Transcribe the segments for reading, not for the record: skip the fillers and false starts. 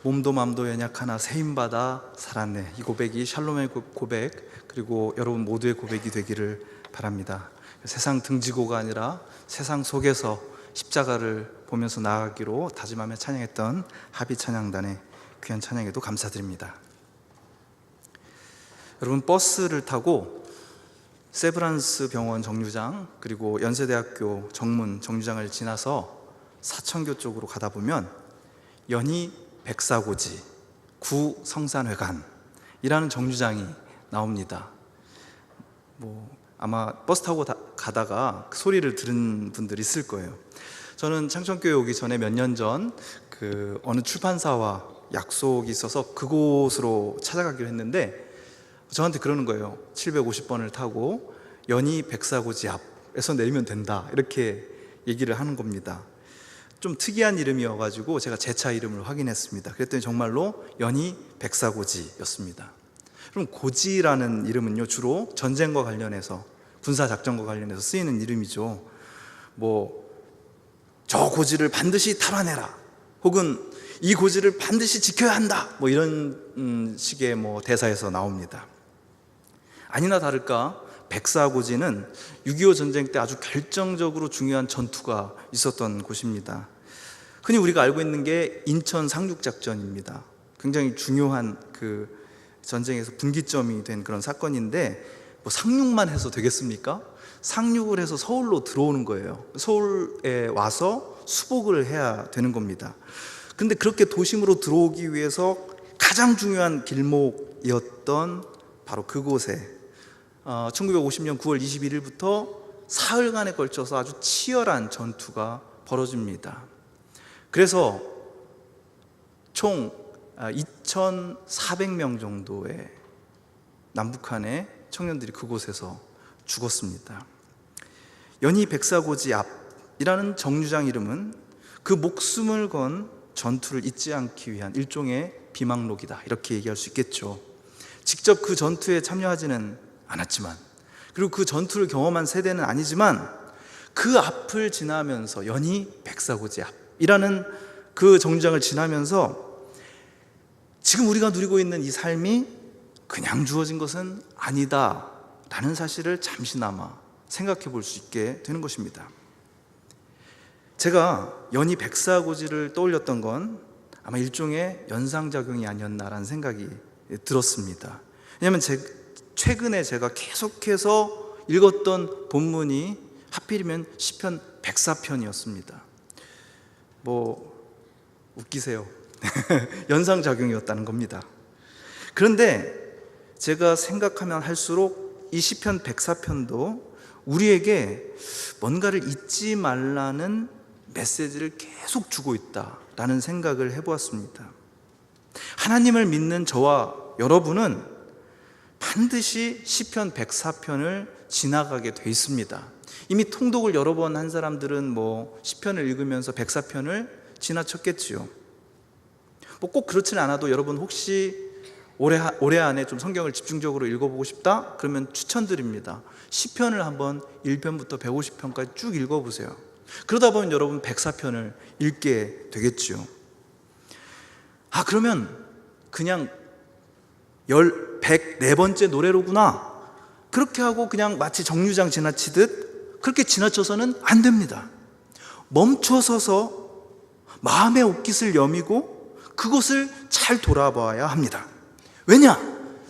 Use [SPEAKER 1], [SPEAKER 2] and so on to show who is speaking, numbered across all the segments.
[SPEAKER 1] 몸도 맘도 연약하나 세임받아 살았네. 이 고백이 샬롬의 고백, 그리고 여러분 모두의 고백이 되기를 바랍니다. 세상 등지고가 아니라 세상 속에서 십자가를 보면서 나아가기로 다짐하며 찬양했던 하비 찬양단의 귀한 찬양에도 감사드립니다. 여러분, 버스를 타고 세브란스 병원 정류장, 그리고 연세대학교 정문 정류장을 지나서 사천교 쪽으로 가다 보면 연희 백사고지 구 성산회관이라는 정류장이 나옵니다. 아마 버스 타고 가다가 그 소리를 들은 분들이 있을 거예요. 저는 창천교회 오기 전에 몇 년 전 어느 출판사와 약속이 있어서 그곳으로 찾아가기로 했는데, 저한테 그러는 거예요. 750번을 타고 연희 백사고지 앞에서 내리면 된다, 이렇게 얘기를 하는 겁니다. 좀 특이한 이름이어가지고 제가 제 차 이름을 확인했습니다. 그랬더니 정말로 연희 백사고지였습니다. 그럼 고지라는 이름은요, 주로 전쟁과 관련해서, 군사작전과 관련해서 쓰이는 이름이죠. 저 고지를 반드시 탈환해라, 혹은 이 고지를 반드시 지켜야 한다, 이런 식의 대사에서 나옵니다. 아니나 다를까 백사고지는 6.25 전쟁 때 아주 결정적으로 중요한 전투가 있었던 곳입니다. 흔히 우리가 알고 있는 게 인천 상륙작전입니다. 굉장히 중요한 그 전쟁에서 분기점이 된 그런 사건인데, 상륙만 해서 되겠습니까? 상륙을 해서 서울로 들어오는 거예요. 서울에 와서 수복을 해야 되는 겁니다. 근데 그렇게 도심으로 들어오기 위해서 가장 중요한 길목이었던 바로 그곳에 1950년 9월 21일부터 사흘간에 걸쳐서 아주 치열한 전투가 벌어집니다. 그래서 총 2,400명 정도의 남북한의 청년들이 그곳에서 죽었습니다. 연희 백사고지 앞이라는 정류장 이름은 그 목숨을 건 전투를 잊지 않기 위한 일종의 비망록이다, 이렇게 얘기할 수 있겠죠. 직접 그 전투에 참여하지는 않았지만, 그리고 그 전투를 경험한 세대는 아니지만, 그 앞을 지나면서 연희 백사고지 앞이라는 그 정류장을 지나면서 지금 우리가 누리고 있는 이 삶이 그냥 주어진 것은 아니다 라는 사실을 잠시나마 생각해 볼 수 있게 되는 것입니다. 제가 연희 백사고지를 떠올렸던 건 아마 일종의 연상작용이 아니었나라는 생각이 들었습니다. 왜냐하면 최근에 제가 계속해서 읽었던 본문이 하필이면 시편 104편이었습니다. 웃기세요. 연상작용이었다는 겁니다. 그런데 제가 생각하면 할수록 이 시편 104편도 우리에게 뭔가를 잊지 말라는 메시지를 계속 주고 있다라는 생각을 해보았습니다. 하나님을 믿는 저와 여러분은 반드시 시편 104편을 지나가게 돼 있습니다. 이미 통독을 여러 번 한 사람들은 시편을 읽으면서 104편을 지나쳤겠지요. 꼭 그렇지는 않아도 여러분 혹시 올해 안에 좀 성경을 집중적으로 읽어보고 싶다? 그러면 추천드립니다. 시편을 한번 1편부터 150편까지 쭉 읽어보세요. 그러다 보면 여러분 104편을 읽게 되겠죠. 그러면 그냥 104번째 노래로구나, 그렇게 하고 그냥 마치 정류장 지나치듯 그렇게 지나쳐서는 안 됩니다. 멈춰서서 마음의 옷깃을 여미고 그곳을 잘 돌아봐야 합니다. 왜냐?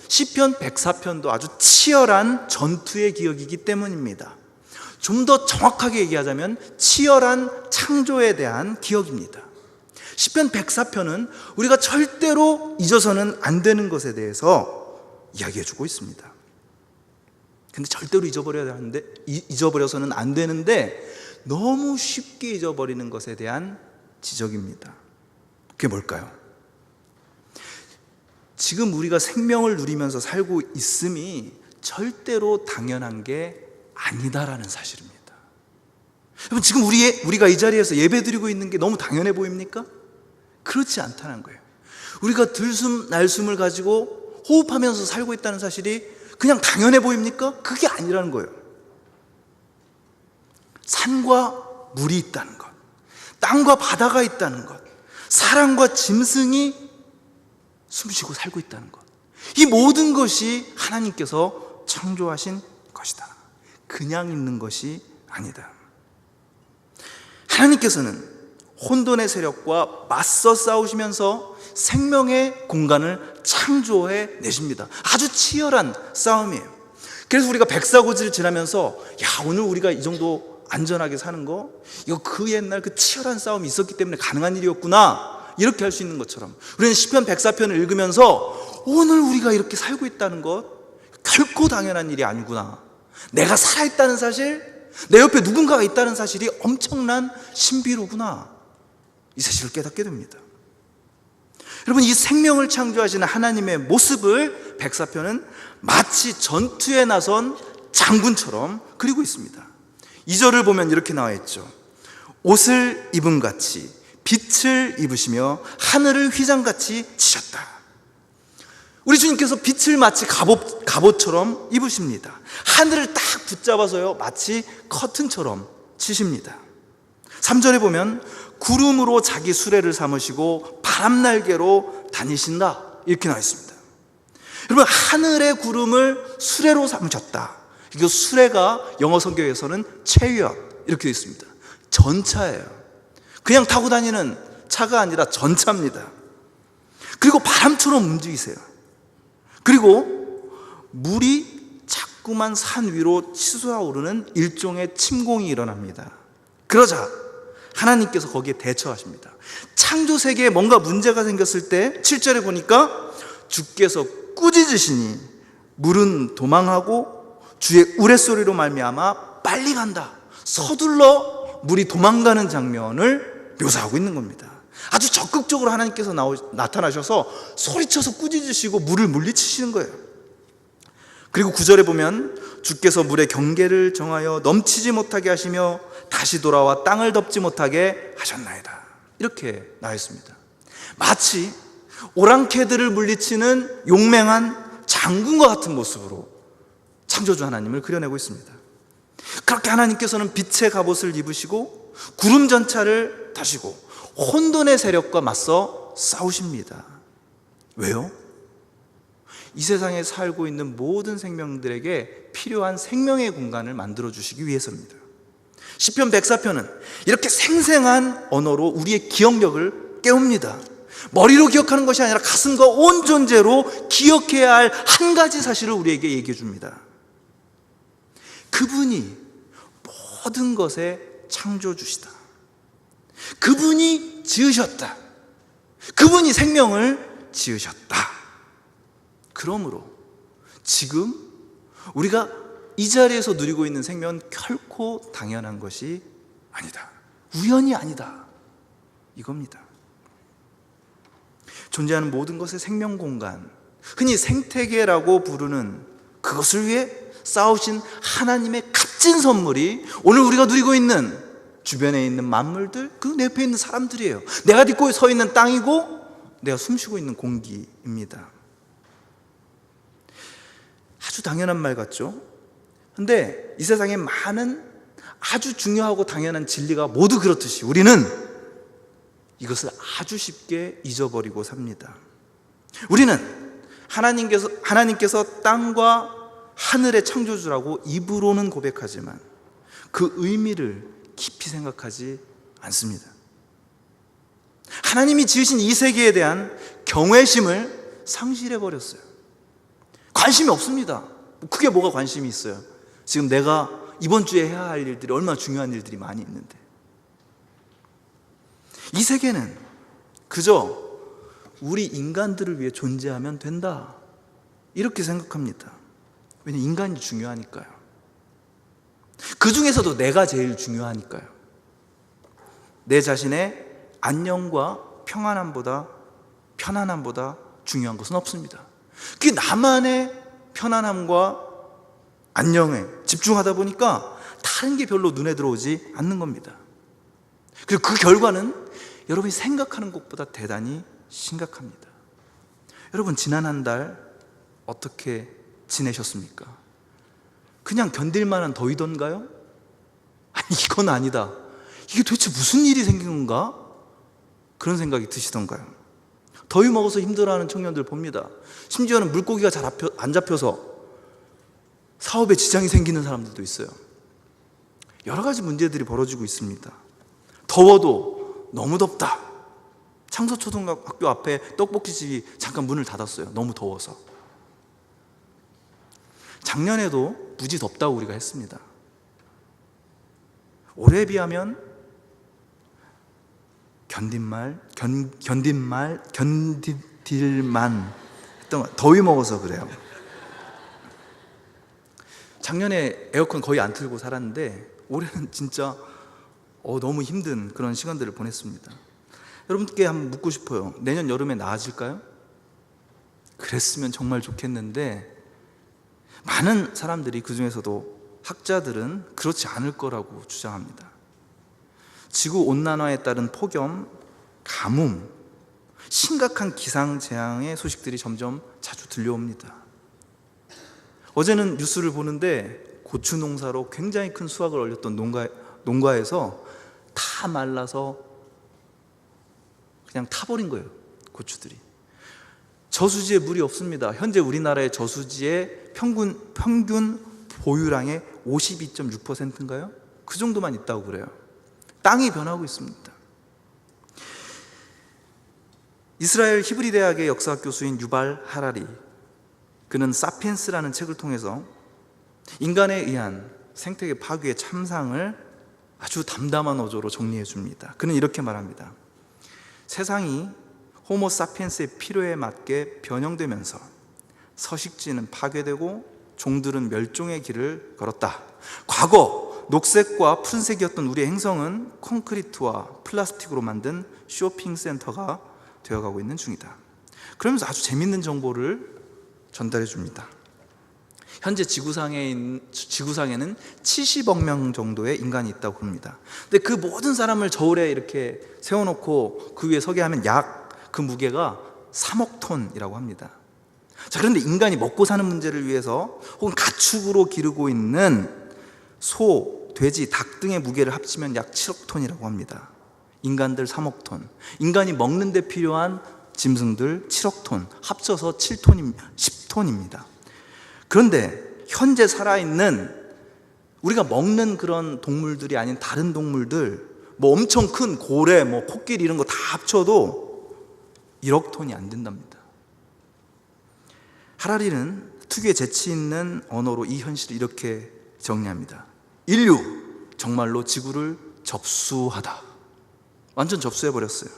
[SPEAKER 1] 시편 104편도 아주 치열한 전투의 기억이기 때문입니다. 좀 더 정확하게 얘기하자면 치열한 창조에 대한 기억입니다. 시편 104편은 우리가 절대로 잊어서는 안 되는 것에 대해서 이야기해주고 있습니다. 근데 절대로 잊어버려서는 안 되는데 너무 쉽게 잊어버리는 것에 대한 지적입니다. 그게 뭘까요? 지금 우리가 생명을 누리면서 살고 있음이 절대로 당연한 게 아니다라는 사실입니다. 여러분, 지금 우리가 이 자리에서 예배드리고 있는 게 너무 당연해 보입니까? 그렇지 않다는 거예요. 우리가 들숨 날숨을 가지고 호흡하면서 살고 있다는 사실이 그냥 당연해 보입니까? 그게 아니라는 거예요. 산과 물이 있다는 것, 땅과 바다가 있다는 것, 사람과 짐승이 숨쉬고 살고 있다는 것. 이 모든 것이 하나님께서 창조하신 것이다. 그냥 있는 것이 아니다. 하나님께서는 혼돈의 세력과 맞서 싸우시면서 생명의 공간을 창조해 내십니다. 아주 치열한 싸움이에요. 그래서 우리가 백사고지를 지나면서 오늘 우리가 이 정도 안전하게 사는 거, 이거 그 옛날 그 치열한 싸움이 있었기 때문에 가능한 일이었구나, 이렇게 할 수 있는 것처럼 우리는 시편 104편을 읽으면서 오늘 우리가 이렇게 살고 있다는 것 결코 당연한 일이 아니구나, 내가 살아있다는 사실, 내 옆에 누군가가 있다는 사실이 엄청난 신비로구나, 이 사실을 깨닫게 됩니다. 여러분, 이 생명을 창조하시는 하나님의 모습을 104편은 마치 전투에 나선 장군처럼 그리고 있습니다. 2절을 보면 이렇게 나와 있죠. 옷을 입음같이 빛을 입으시며 하늘을 휘장같이 치셨다. 우리 주님께서 빛을 마치 갑옷처럼 입으십니다. 하늘을 딱 붙잡아서요, 마치 커튼처럼 치십니다. 3절에 보면 구름으로 자기 수레를 삼으시고 바람날개로 다니신다, 이렇게 나와 있습니다. 여러분, 하늘의 구름을 수레로 삼으셨다. 이거 수레가 영어 성경에서는 chariot 이렇게 되어 있습니다. 전차예요. 그냥 타고 다니는 차가 아니라 전차입니다. 그리고 바람처럼 움직이세요. 그리고 물이 자꾸만 산 위로 치솟아오르는 일종의 침공이 일어납니다. 그러자 하나님께서 거기에 대처하십니다. 창조 세계에 뭔가 문제가 생겼을 때 7절에 보니까 주께서 꾸짖으시니 물은 도망하고 주의 우레소리로 말미암아 빨리 간다. 서둘러 물이 도망가는 장면을 묘사하고 있는 겁니다. 아주 적극적으로 하나님께서 나타나셔서 소리쳐서 꾸짖으시고 물을 물리치시는 거예요. 그리고 9절에 보면 주께서 물의 경계를 정하여 넘치지 못하게 하시며 다시 돌아와 땅을 덮지 못하게 하셨나이다, 이렇게 나와 있습니다. 마치 오랑캐들을 물리치는 용맹한 장군과 같은 모습으로 창조주 하나님을 그려내고 있습니다. 그렇게 하나님께서는 빛의 갑옷을 입으시고 구름 전차를 타시고 혼돈의 세력과 맞서 싸우십니다. 왜요? 이 세상에 살고 있는 모든 생명들에게 필요한 생명의 공간을 만들어 주시기 위해서입니다. 시편 104편은 이렇게 생생한 언어로 우리의 기억력을 깨웁니다. 머리로 기억하는 것이 아니라 가슴과 온 존재로 기억해야 할 한 가지 사실을 우리에게 얘기해 줍니다. 그분이 모든 것의 창조주시다. 그분이 지으셨다. 그분이 생명을 지으셨다. 그러므로 지금 우리가 이 자리에서 누리고 있는 생명은 결코 당연한 것이 아니다. 우연이 아니다. 이겁니다. 존재하는 모든 것의 생명 공간, 흔히 생태계라고 부르는 그것을 위해 쌓으신 하나님의 값진 선물이 오늘 우리가 누리고 있는 주변에 있는 만물들, 그 내 옆에 있는 사람들이에요. 내가 딛고 서 있는 땅이고 내가 숨쉬고 있는 공기입니다. 아주 당연한 말 같죠? 근데 이 세상에 많은 아주 중요하고 당연한 진리가 모두 그렇듯이 우리는 이것을 아주 쉽게 잊어버리고 삽니다. 우리는 하나님께서 땅과 하늘의 창조주라고 입으로는 고백하지만 그 의미를 깊이 생각하지 않습니다. 하나님이 지으신 이 세계에 대한 경외심을 상실해버렸어요. 관심이 없습니다. 그게 뭐가 관심이 있어요? 지금 내가 이번 주에 해야 할 일들이 얼마나 중요한 일들이 많이 있는데, 이 세계는 그저 우리 인간들을 위해 존재하면 된다, 이렇게 생각합니다. 왜냐하면 인간이 중요하니까요. 그 중에서도 내가 제일 중요하니까요. 내 자신의 안녕과 편안함보다 중요한 것은 없습니다. 그게 나만의 편안함과 안녕에 집중하다 보니까 다른 게 별로 눈에 들어오지 않는 겁니다. 그리고 그 결과는 여러분이 생각하는 것보다 대단히 심각합니다. 여러분, 지난 한 달 어떻게 지내셨습니까? 그냥 견딜만한 더위던가요? 아니, 이건 아니다. 이게 도대체 무슨 일이 생긴 건가? 그런 생각이 드시던가요? 더위 먹어서 힘들어하는 청년들 봅니다. 심지어는 물고기가 잘 안 잡혀서 사업에 지장이 생기는 사람들도 있어요. 여러 가지 문제들이 벌어지고 있습니다. 더워도 너무 덥다. 창서초등학교 앞에 떡볶이집이 잠깐 문을 닫았어요. 너무 더워서. 작년에도 무지 덥다고 우리가 했습니다. 올해에 비하면 견딜만 했던 더위 먹어서 그래요. 작년에 에어컨 거의 안 틀고 살았는데 올해는 진짜 너무 힘든 그런 시간들을 보냈습니다. 여러분께 한번 묻고 싶어요. 내년 여름에 나아질까요? 그랬으면 정말 좋겠는데 많은 사람들이, 그 중에서도 학자들은 그렇지 않을 거라고 주장합니다. 지구온난화에 따른 폭염, 가뭄, 심각한 기상재앙의 소식들이 점점 자주 들려옵니다. 어제는 뉴스를 보는데 고추 농사로 굉장히 큰 수확을 올렸던 농가에서 다 말라서 그냥 타버린 거예요. 고추들이. 저수지에 물이 없습니다. 현재 우리나라의 저수지의 평균 보유량의 52.6%인가요? 그 정도만 있다고 그래요. 땅이 변하고 있습니다. 이스라엘 히브리 대학의 역사학 교수인 유발 하라리, 그는 사피엔스라는 책을 통해서 인간에 의한 생태계 파괴의 참상을 아주 담담한 어조로 정리해 줍니다. 그는 이렇게 말합니다. 세상이 호모 사피엔스의 필요에 맞게 변형되면서 서식지는 파괴되고 종들은 멸종의 길을 걸었다. 과거 녹색과 푸른색이었던 우리의 행성은 콘크리트와 플라스틱으로 만든 쇼핑센터가 되어가고 있는 중이다. 그러면서 아주 재밌는 정보를 전달해 줍니다. 현재 지구상에는 70억 명 정도의 인간이 있다고 합니다. 근데 그 모든 사람을 저울에 이렇게 세워놓고 그 위에 서게 하면 약 그 무게가 3억 톤이라고 합니다. 자, 그런데 인간이 먹고 사는 문제를 위해서 혹은 가축으로 기르고 있는 소, 돼지, 닭 등의 무게를 합치면 약 7억 톤이라고 합니다. 인간들 3억 톤, 인간이 먹는 데 필요한 짐승들 7억 톤, 합쳐서 10톤입니다. 그런데 현재 살아있는 우리가 먹는 그런 동물들이 아닌 다른 동물들, 엄청 큰 고래, 코끼리 이런 거 다 합쳐도 1억 톤이 안 된답니다. 하라리는 특유의 재치 있는 언어로 이 현실을 이렇게 정리합니다. 인류, 정말로 지구를 접수하다. 완전 접수해버렸어요.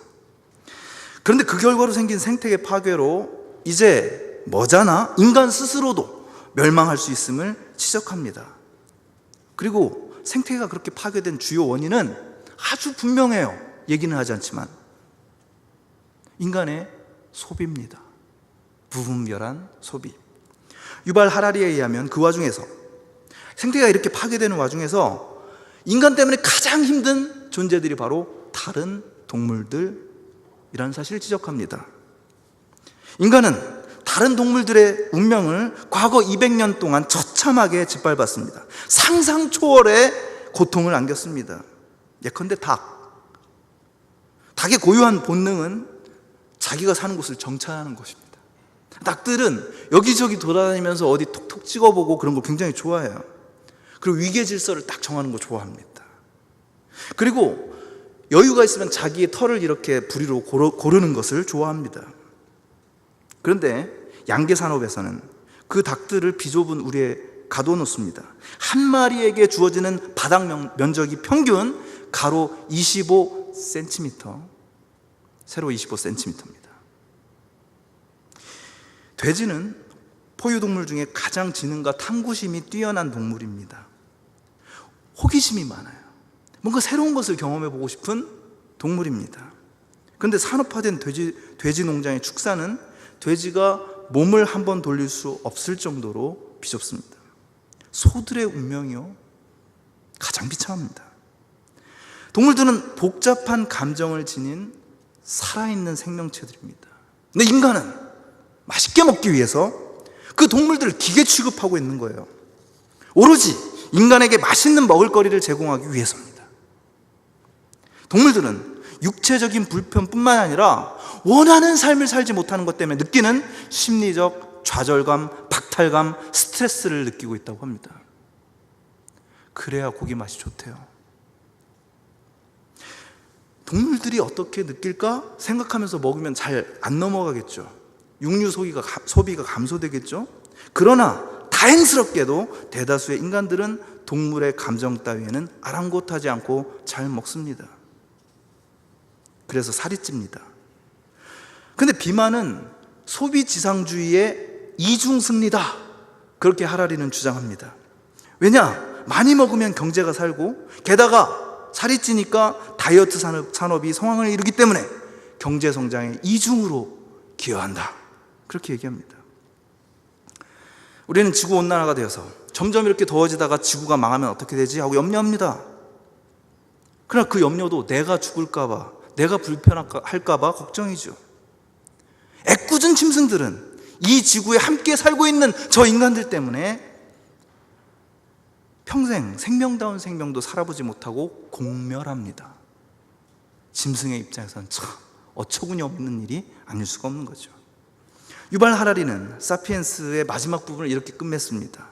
[SPEAKER 1] 그런데 그 결과로 생긴 생태계 파괴로 이제 머지않아 인간 스스로도 멸망할 수 있음을 지적합니다. 그리고 생태계가 그렇게 파괴된 주요 원인은 아주 분명해요. 얘기는 하지 않지만 인간의 소비입니다. 무분별한 소비. 유발 하라리에 의하면 그 와중에서, 생태계가 이렇게 파괴되는 와중에서 인간 때문에 가장 힘든 존재들이 바로 다른 동물들이라는 사실을 지적합니다. 인간은 다른 동물들의 운명을 과거 200년 동안 처참하게 짓밟았습니다. 상상 초월의 고통을 안겼습니다. 예컨대 닭의 고유한 본능은 자기가 사는 곳을 정찰하는 것입니다. 닭들은 여기저기 돌아다니면서 어디 톡톡 찍어보고 그런 걸 굉장히 좋아해요. 그리고 위계 질서를 딱 정하는 거 좋아합니다. 그리고 여유가 있으면 자기의 털을 이렇게 부리로 고르는 것을 좋아합니다. 그런데 양계 산업에서는 그 닭들을 비좁은 우리에 가둬놓습니다. 한 마리에게 주어지는 바닥 면적이 평균 가로 25cm, 세로 25cm입니다. 돼지는 포유동물 중에 가장 지능과 탐구심이 뛰어난 동물입니다. 호기심이 많아요. 뭔가 새로운 것을 경험해보고 싶은 동물입니다. 그런데 산업화된 돼지 농장의 축사는 돼지가 몸을 한번 돌릴 수 없을 정도로 비좁습니다. 소들의 운명이요, 가장 비참합니다. 동물들은 복잡한 감정을 지닌 살아있는 생명체들입니다. 근데 인간은 맛있게 먹기 위해서 그 동물들을 기계 취급하고 있는 거예요. 오로지 인간에게 맛있는 먹을거리를 제공하기 위해서입니다. 동물들은 육체적인 불편뿐만 아니라 원하는 삶을 살지 못하는 것 때문에 느끼는 심리적 좌절감, 박탈감, 스트레스를 느끼고 있다고 합니다. 그래야 고기 맛이 좋대요. 동물들이 어떻게 느낄까 생각하면서 먹으면 잘 안 넘어가겠죠. 육류 소비가 감소되겠죠. 그러나 다행스럽게도 대다수의 인간들은 동물의 감정 따위에는 아랑곳하지 않고 잘 먹습니다. 그래서 살이 찝니다. 근데 비만은 소비지상주의의 이중승리다, 그렇게 하라리는 주장합니다. 왜냐? 많이 먹으면 경제가 살고, 게다가 살이 찌니까 다이어트 산업이 성황을 이루기 때문에 경제 성장의 이중으로 기여한다, 그렇게 얘기합니다. 우리는 지구온난화가 되어서 점점 이렇게 더워지다가 지구가 망하면 어떻게 되지 하고 염려합니다. 그러나 그 염려도 내가 죽을까봐, 내가 불편할까봐 걱정이죠. 애꿎은 짐승들은 이 지구에 함께 살고 있는 저 인간들 때문에 평생 생명다운 생명도 살아보지 못하고 공멸합니다. 짐승의 입장에서는 참 어처구니 없는 일이 아닐 수가 없는 거죠. 유발 하라리는 사피엔스의 마지막 부분을 이렇게 끝맺습니다.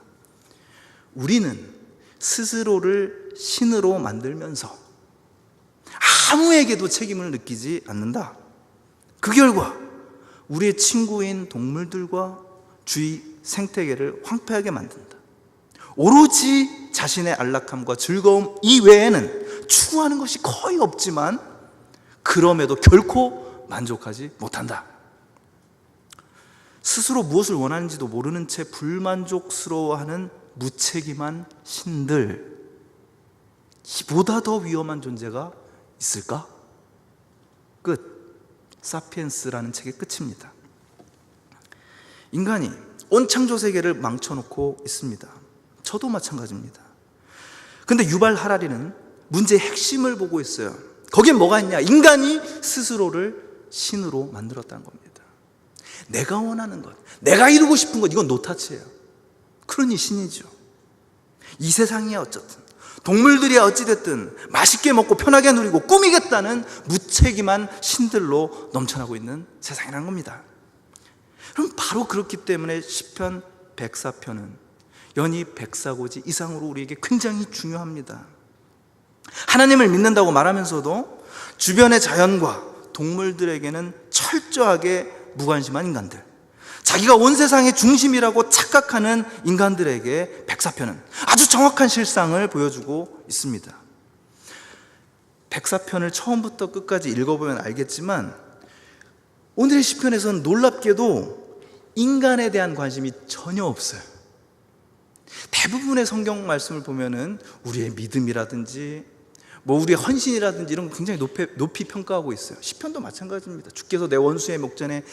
[SPEAKER 1] 우리는 스스로를 신으로 만들면서 아무에게도 책임을 느끼지 않는다. 그 결과 우리의 친구인 동물들과 주위 생태계를 황폐하게 만든다. 오로지 자신의 안락함과 즐거움 이외에는 추구하는 것이 거의 없지만 그럼에도 결코 만족하지 못한다. 스스로 무엇을 원하는지도 모르는 채 불만족스러워하는 무책임한 신들, 이보다 더 위험한 존재가 있을까? 끝. 사피엔스라는 책의 끝입니다. 인간이 온 창조 세계를 망쳐놓고 있습니다. 저도 마찬가지입니다. 근데 유발 하라리는 문제의 핵심을 보고 있어요. 거기에 뭐가 있냐? 인간이 스스로를 신으로 만들었다는 겁니다. 내가 원하는 것, 내가 이루고 싶은 것, 이건 노타치예요. 그러니 신이죠. 이 세상이야 어쨌든, 동물들이야 어찌됐든 맛있게 먹고 편하게 누리고 꾸미겠다는 무책임한 신들로 넘쳐나고 있는 세상이라는 겁니다. 그럼 바로 그렇기 때문에 시편 104편은 연이 백사고지 이상으로 우리에게 굉장히 중요합니다. 하나님을 믿는다고 말하면서도 주변의 자연과 동물들에게는 철저하게 무관심한 인간들, 자기가 온 세상의 중심이라고 착각하는 인간들에게 백사편은 아주 정확한 실상을 보여주고 있습니다. 백사편을 처음부터 끝까지 읽어보면 알겠지만 오늘의 시편에서는 놀랍게도 인간에 대한 관심이 전혀 없어요. 대부분의 성경 말씀을 보면은 우리의 믿음이라든지 우리의 헌신이라든지 이런 거 굉장히 높이 평가하고 있어요. 시편도 마찬가지입니다. 주께서 내 원수의 목전에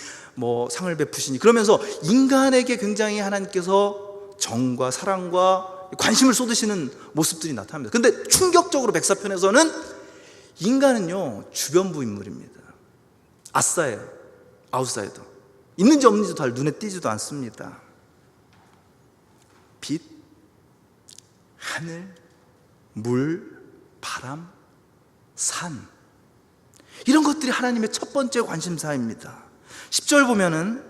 [SPEAKER 1] 상을 베푸시니, 그러면서 인간에게 굉장히 하나님께서 정과 사랑과 관심을 쏟으시는 모습들이 나타납니다. 근데 충격적으로 백사편에서는 인간은요 주변부 인물입니다. 아싸예요. 아웃사이더. 있는지 없는지도 잘 눈에 띄지도 않습니다. 빛, 하늘, 물, 바람, 산, 이런 것들이 하나님의 첫 번째 관심사입니다. 10절 보면은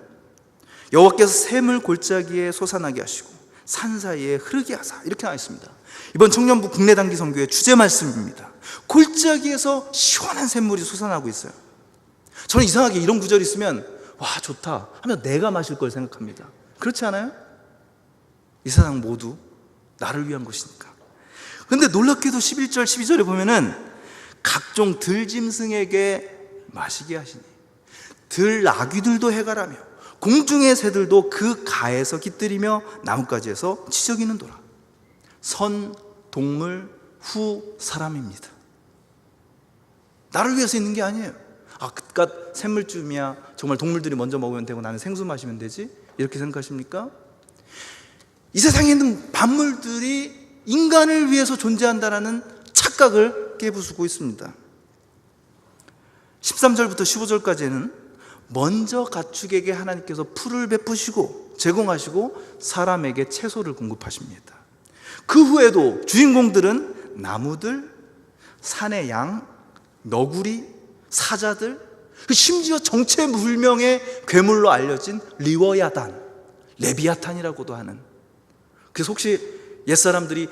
[SPEAKER 1] 여호와께서 샘을 골짜기에 솟아나게 하시고 산 사이에 흐르게 하사, 이렇게 나와 있습니다. 이번 청년부 국내단기 선교의 주제 말씀입니다. 골짜기에서 시원한 샘물이 솟아나고 있어요. 저는 이상하게 이런 구절이 있으면 와 좋다 하면 내가 마실 걸 생각합니다. 그렇지 않아요? 이 세상 모두 나를 위한 것이니까. 근데 놀랍게도 11절 12절에 보면은 각종 들짐승에게 마시게 하시니 들나귀들도 해가라며 공중의 새들도 그 가에서 깃들이며 나뭇가지에서 치저귀는도라. 선, 동물, 후, 사람입니다. 나를 위해서 있는 게 아니에요. 그깟 샘물쯤이야 정말 동물들이 먼저 먹으면 되고 나는 생수 마시면 되지, 이렇게 생각하십니까? 이 세상에 있는 만물들이 인간을 위해서 존재한다는 착각을 깨부수고 있습니다. 13절부터 15절까지는 먼저 가축에게 하나님께서 풀을 베푸시고 제공하시고 사람에게 채소를 공급하십니다. 그 후에도 주인공들은 나무들, 산의 양, 너구리, 사자들, 심지어 정체불명의 괴물로 알려진 리워야단, 레비아탄이라고도 하는. 그래서 혹시 옛사람들이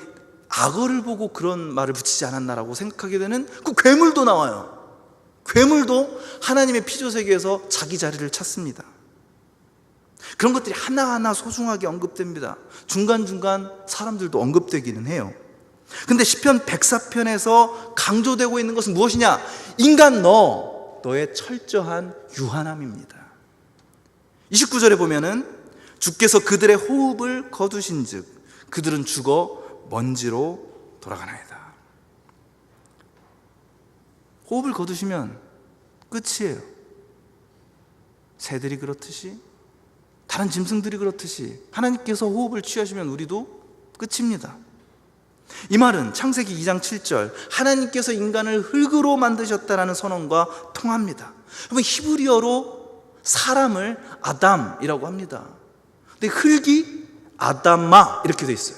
[SPEAKER 1] 악어를 보고 그런 말을 붙이지 않았나라고 생각하게 되는 그 괴물도 나와요. 괴물도 하나님의 피조세계에서 자기 자리를 찾습니다. 그런 것들이 하나하나 소중하게 언급됩니다. 중간중간 사람들도 언급되기는 해요. 근데 시편 104편에서 강조되고 있는 것은 무엇이냐? 인간 너의 철저한 유한함입니다. 29절에 보면은 주께서 그들의 호흡을 거두신 즉 그들은 죽어 먼지로 돌아가나이다. 호흡을 거두시면 끝이에요. 새들이 그렇듯이, 다른 짐승들이 그렇듯이 하나님께서 호흡을 취하시면 우리도 끝입니다. 이 말은 창세기 2장 7절 하나님께서 인간을 흙으로 만드셨다라는 선언과 통합니다. 그러면 히브리어로 사람을 아담이라고 합니다. 근데 흙이 아담마 이렇게 돼 있어요.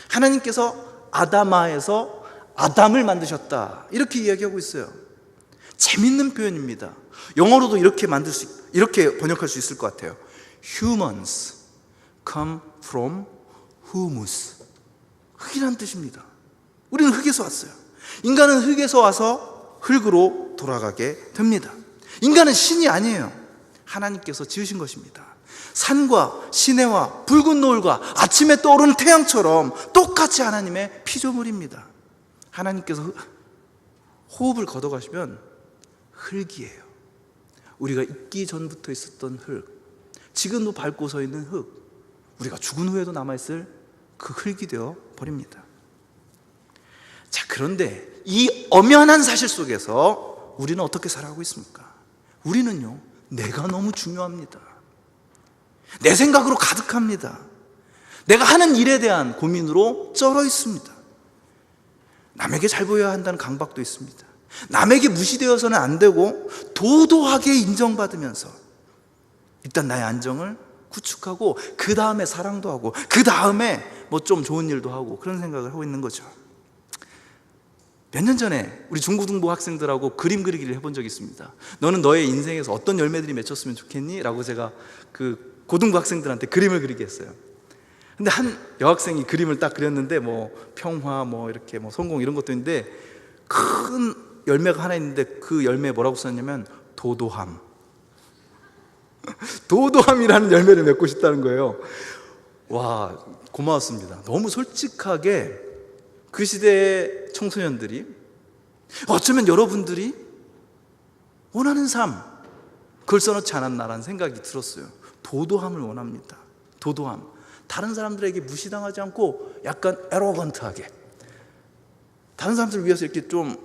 [SPEAKER 1] 하나님께서 아담마에서 아담을 만드셨다 이렇게 이야기하고 있어요. 재밌는 표현입니다. 영어로도 이렇게 번역할 수 있을 것 같아요. Humans come from humus. 흙이란 뜻입니다. 우리는 흙에서 왔어요. 인간은 흙에서 와서 흙으로 돌아가게 됩니다. 인간은 신이 아니에요. 하나님께서 지으신 것입니다. 산과 시내와 붉은 노을과 아침에 떠오르는 태양처럼 똑같이 하나님의 피조물입니다. 하나님께서 호흡을 걷어가시면 흙이에요. 우리가 있기 전부터 있었던 흙, 지금도 밟고 서 있는 흙, 우리가 죽은 후에도 남아있을 그 흙이 되어 버립니다. 자, 그런데 이 엄연한 사실 속에서 우리는 어떻게 살아가고 있습니까? 우리는요, 내가 너무 중요합니다. 내 생각으로 가득합니다. 내가 하는 일에 대한 고민으로 쩔어 있습니다. 남에게 잘 보여야 한다는 강박도 있습니다. 남에게 무시되어서는 안 되고 도도하게 인정받으면서 일단 나의 안정을 구축하고 그 다음에 사랑도 하고 그 다음에 뭐 좀 좋은 일도 하고 그런 생각을 하고 있는 거죠. 몇 년 전에 우리 중고등부 학생들하고 그림 그리기를 해본 적이 있습니다. 너는 너의 인생에서 어떤 열매들이 맺혔으면 좋겠니? 라고 제가 그 고등부 학생들한테 그림을 그리게 했어요. 근데 한 여학생이 그림을 딱 그렸는데 뭐 평화 뭐 이렇게 뭐 성공 이런 것도 있는데 큰 열매가 하나 있는데 그 열매에 뭐라고 썼냐면 도도함. 도도함이라는 열매를 맺고 싶다는 거예요. 와, 고마웠습니다. 너무 솔직하게 그 시대의 청소년들이, 어쩌면 여러분들이 원하는 삶, 그걸 써놓지 않았나라는 생각이 들었어요. 도도함을 원합니다. 도도함. 다른 사람들에게 무시당하지 않고 약간 에로건트하게, 다른 사람들을 위해서 이렇게 좀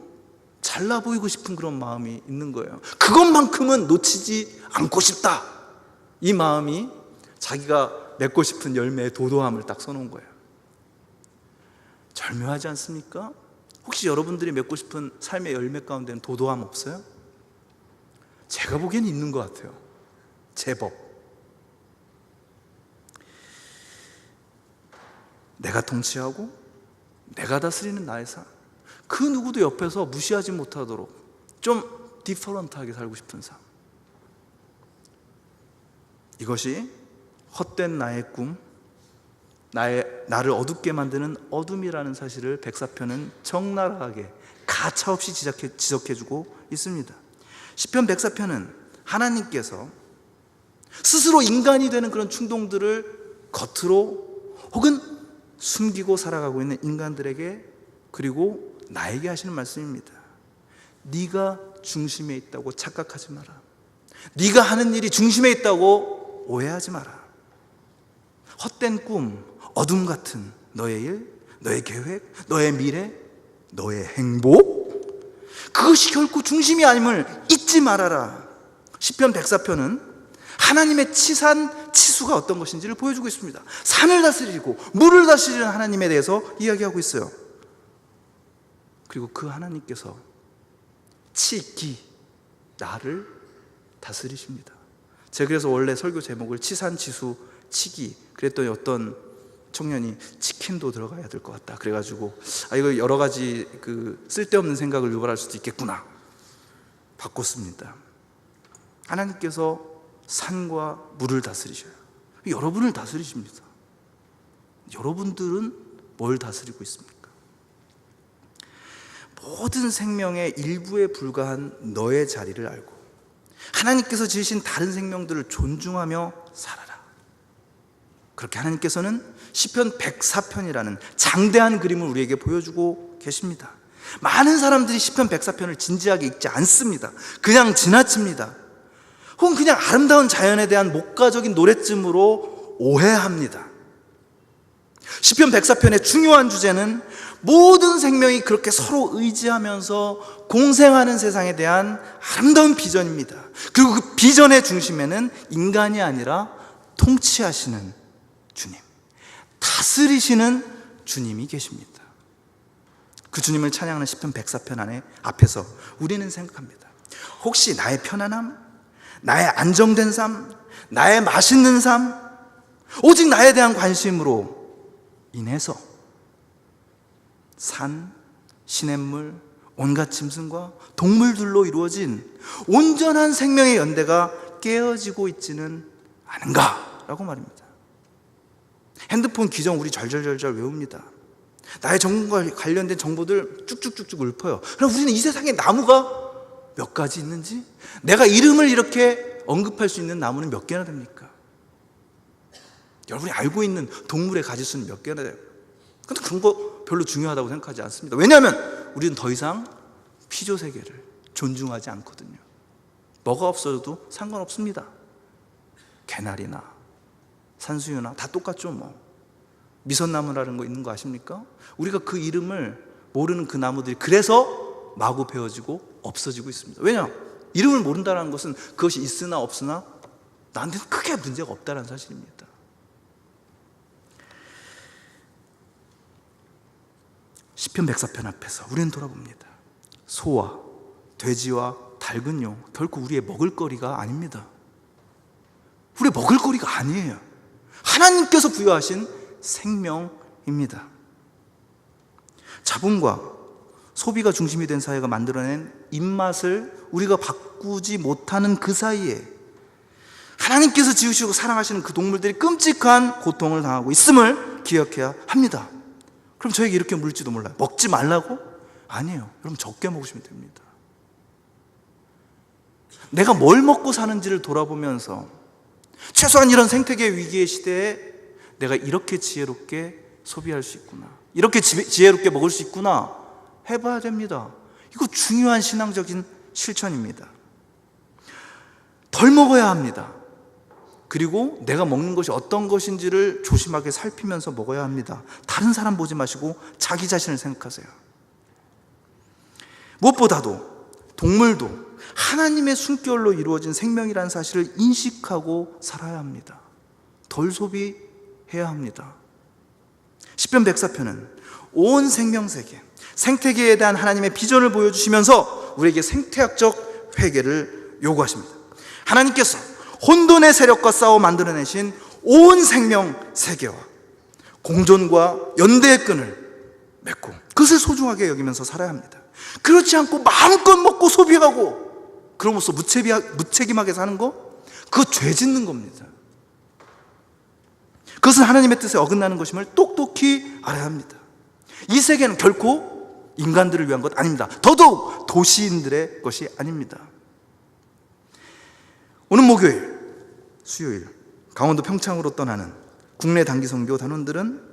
[SPEAKER 1] 잘나 보이고 싶은 그런 마음이 있는 거예요. 그것만큼은 놓치지 않고 싶다. 이 마음이 자기가 맺고 싶은 열매의 도도함을 딱 써놓은 거예요. 절묘하지 않습니까? 혹시 여러분들이 맺고 싶은 삶의 열매 가운데는 도도함 없어요? 제가 보기엔 있는 것 같아요. 제법. 내가 통치하고 내가 다스리는 나의 삶, 그 누구도 옆에서 무시하지 못하도록 좀 디퍼런트하게 살고 싶은 삶, 이것이 헛된 나의 꿈, 나를 어둡게 만드는 어둠이라는 사실을 104편은 적나라하게 가차없이 지적해주고 있습니다. 시편 104편은 하나님께서 스스로 인간이 되는 그런 충동들을 겉으로 혹은 숨기고 살아가고 있는 인간들에게, 그리고 나에게 하시는 말씀입니다. 네가 중심에 있다고 착각하지 마라. 네가 하는 일이 중심에 있다고 오해하지 마라. 헛된 꿈, 어둠 같은 너의 일, 너의 계획, 너의 미래, 너의 행복, 그것이 결코 중심이 아님을 잊지 말아라. 시편 104편은 하나님의 치수가 어떤 것인지를 보여주고 있습니다. 산을 다스리고 물을 다스리는 하나님에 대해서 이야기하고 있어요. 그리고 그 하나님께서 치기, 나를 다스리십니다. 제가 그래서 원래 설교 제목을 치산치수 치기 그랬더니 어떤 청년이 치킨도 들어가야 될 것 같다 그래가지고 이거 여러 가지 그 쓸데없는 생각을 유발할 수도 있겠구나 바꿨습니다. 하나님께서 산과 물을 다스리셔요. 여러분을 다스리십니다. 여러분들은 뭘 다스리고 있습니까? 모든 생명의 일부에 불과한 너의 자리를 알고 하나님께서 지으신 다른 생명들을 존중하며 살아라. 그렇게 하나님께서는 시편 104편이라는 장대한 그림을 우리에게 보여주고 계십니다. 많은 사람들이 시편 104편을 진지하게 읽지 않습니다. 그냥 지나칩니다. 혹은 그냥 아름다운 자연에 대한 목가적인 노랫쯤으로 오해합니다. 시편 104편의 중요한 주제는 모든 생명이 그렇게 서로 의지하면서 공생하는 세상에 대한 아름다운 비전입니다. 그리고 그 비전의 중심에는 인간이 아니라 통치하시는 주님, 다스리시는 주님이 계십니다. 그 주님을 찬양하는 시편 104편 안에 앞에서 우리는 생각합니다. 혹시 나의 편안함, 나의 안정된 삶, 나의 맛있는 삶, 오직 나에 대한 관심으로 인해서 산, 시냇물, 온갖 짐승과 동물들로 이루어진 온전한 생명의 연대가 깨어지고 있지는 않은가라고 말입니다. 핸드폰 기종 우리 절절절절 외웁니다. 나의 정보과 관련된 정보들 쭉쭉쭉쭉 읊어요. 그럼 우리는 이 세상에 나무가 몇 가지 있는지, 내가 이름을 이렇게 언급할 수 있는 나무는 몇 개나 됩니까? 여러분이 알고 있는 동물의 가지수는 몇 개나 돼요? 근데 그런 거 별로 중요하다고 생각하지 않습니다. 왜냐하면 우리는 더 이상 피조세계를 존중하지 않거든요. 뭐가 없어도 상관없습니다. 개나리나 산수유나 다 똑같죠. 뭐 미선나무라는 거 있는 거 아십니까? 우리가 그 이름을 모르는 그 나무들이 그래서 마구 베어지고 없어지고 있습니다. 왜냐? 이름을 모른다는 것은 그것이 있으나 없으나 나한테는 크게 문제가 없다는 사실입니다. 시편 104편 앞에서 우리는 돌아봅니다. 소와 돼지와 닭은요, 결코 우리의 먹을거리가 아닙니다. 우리의 먹을거리가 아니에요. 하나님께서 부여하신 생명입니다. 자본과 소비가 중심이 된 사회가 만들어낸 입맛을 우리가 바꾸지 못하는 그 사이에 하나님께서 지으시고 사랑하시는 그 동물들이 끔찍한 고통을 당하고 있음을 기억해야 합니다. 그럼 저에게 이렇게 물을지도 몰라요. 먹지 말라고? 아니에요. 여러분 적게 먹으시면 됩니다. 내가 뭘 먹고 사는지를 돌아보면서 최소한 이런 생태계 위기의 시대에 내가 이렇게 지혜롭게 소비할 수 있구나, 이렇게 지혜롭게 먹을 수 있구나 해봐야 됩니다. 이거 중요한 신앙적인 실천입니다. 덜 먹어야 합니다. 그리고 내가 먹는 것이 어떤 것인지를 조심하게 살피면서 먹어야 합니다. 다른 사람 보지 마시고 자기 자신을 생각하세요. 무엇보다도 동물도 하나님의 숨결로 이루어진 생명이라는 사실을 인식하고 살아야 합니다. 덜 소비해야 합니다. 시편 104편은 온 생명세계, 생태계에 대한 하나님의 비전을 보여주시면서 우리에게 생태학적 회개를 요구하십니다. 하나님께서 혼돈의 세력과 싸워 만들어내신 온 생명세계와 공존과 연대의 끈을 맺고 그것을 소중하게 여기면서 살아야 합니다. 그렇지 않고 마음껏 먹고 소비하고 그러면서 무책임하게 사는 거, 그거 죄 짓는 겁니다. 그것은 하나님의 뜻에 어긋나는 것임을 똑똑히 알아야 합니다. 이 세계는 결코 인간들을 위한 것 아닙니다. 더더욱 도시인들의 것이 아닙니다. 오늘 목요일, 수요일 강원도 평창으로 떠나는 국내 단기 선교 단원들은,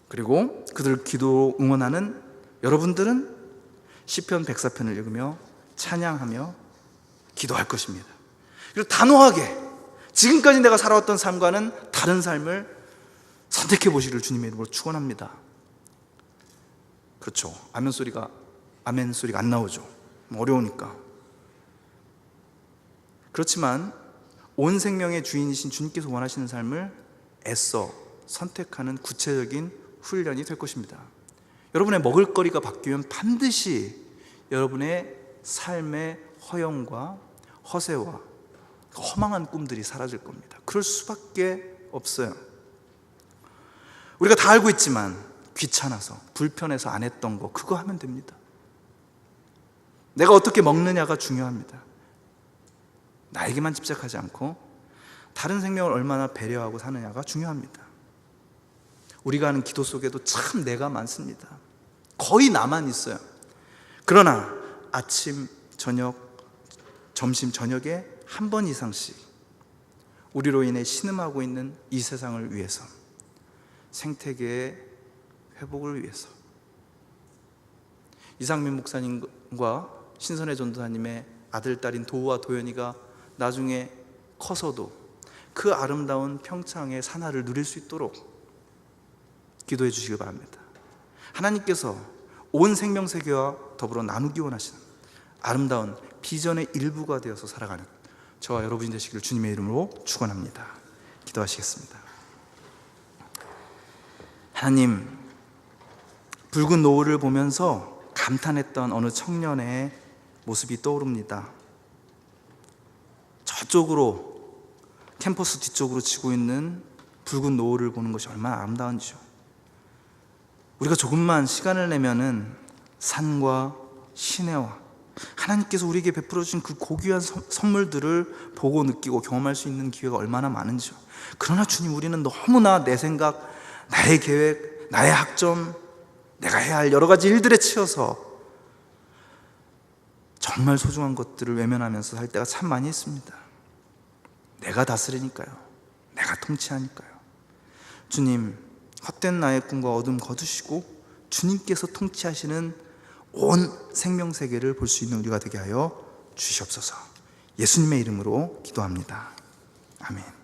[SPEAKER 1] 그리고 그들을 기도 응원하는 여러분들은 시편 104편을 읽으며 찬양하며 기도할 것입니다. 그리고 단호하게 지금까지 내가 살아왔던 삶과는 다른 삶을 선택해 보시기를 주님의 이름으로 축원합니다. 그렇죠. 아멘 소리가 안 나오죠. 어려우니까. 그렇지만 온 생명의 주인이신 주님께서 원하시는 삶을 애써 선택하는 구체적인 훈련이 될 것입니다. 여러분의 먹을거리가 바뀌면 반드시 여러분의 삶의 허영과 허세와 허망한 꿈들이 사라질 겁니다. 그럴 수밖에 없어요. 우리가 다 알고 있지만 귀찮아서 불편해서 안 했던 거, 그거 하면 됩니다. 내가 어떻게 먹느냐가 중요합니다. 나에게만 집착하지 않고 다른 생명을 얼마나 배려하고 사느냐가 중요합니다. 우리가 하는 기도 속에도 참 내가 많습니다. 거의 나만 있어요. 그러나 아침, 저녁, 점심, 저녁에 한 번 이상씩 우리로 인해 신음하고 있는 이 세상을 위해서, 생태계의 회복을 위해서, 이상민 목사님과 신선혜 전도사님의 아들, 딸인 도우와 도연이가 나중에 커서도 그 아름다운 평창의 산하를 누릴 수 있도록 기도해 주시기 바랍니다. 하나님께서 온 생명세계와 더불어 나누기 원하시는 아름다운 비전의 일부가 되어서 살아가는 저와 여러분이 되시기를 주님의 이름으로 축원합니다. 기도하시겠습니다. 하나님, 붉은 노을을 보면서 감탄했던 어느 청년의 모습이 떠오릅니다. 저쪽으로, 캠퍼스 뒤쪽으로 지고 있는 붉은 노을을 보는 것이 얼마나 아름다운지요. 우리가 조금만 시간을 내면은 산과 시내와 하나님께서 우리에게 베풀어 주신 그 고귀한 선물들을 보고 느끼고 경험할 수 있는 기회가 얼마나 많은지요. 그러나 주님, 우리는 너무나 내 생각, 나의 계획, 나의 학점, 내가 해야 할 여러 가지 일들에 치여서 정말 소중한 것들을 외면하면서 살 때가 참 많이 있습니다. 내가 다스리니까요, 내가 통치하니까요. 주님, 헛된 나의 꿈과 어둠 거두시고 주님께서 통치하시는 온 생명세계를 볼 수 있는 우리가 되게 하여 주시옵소서. 예수님의 이름으로 기도합니다. 아멘.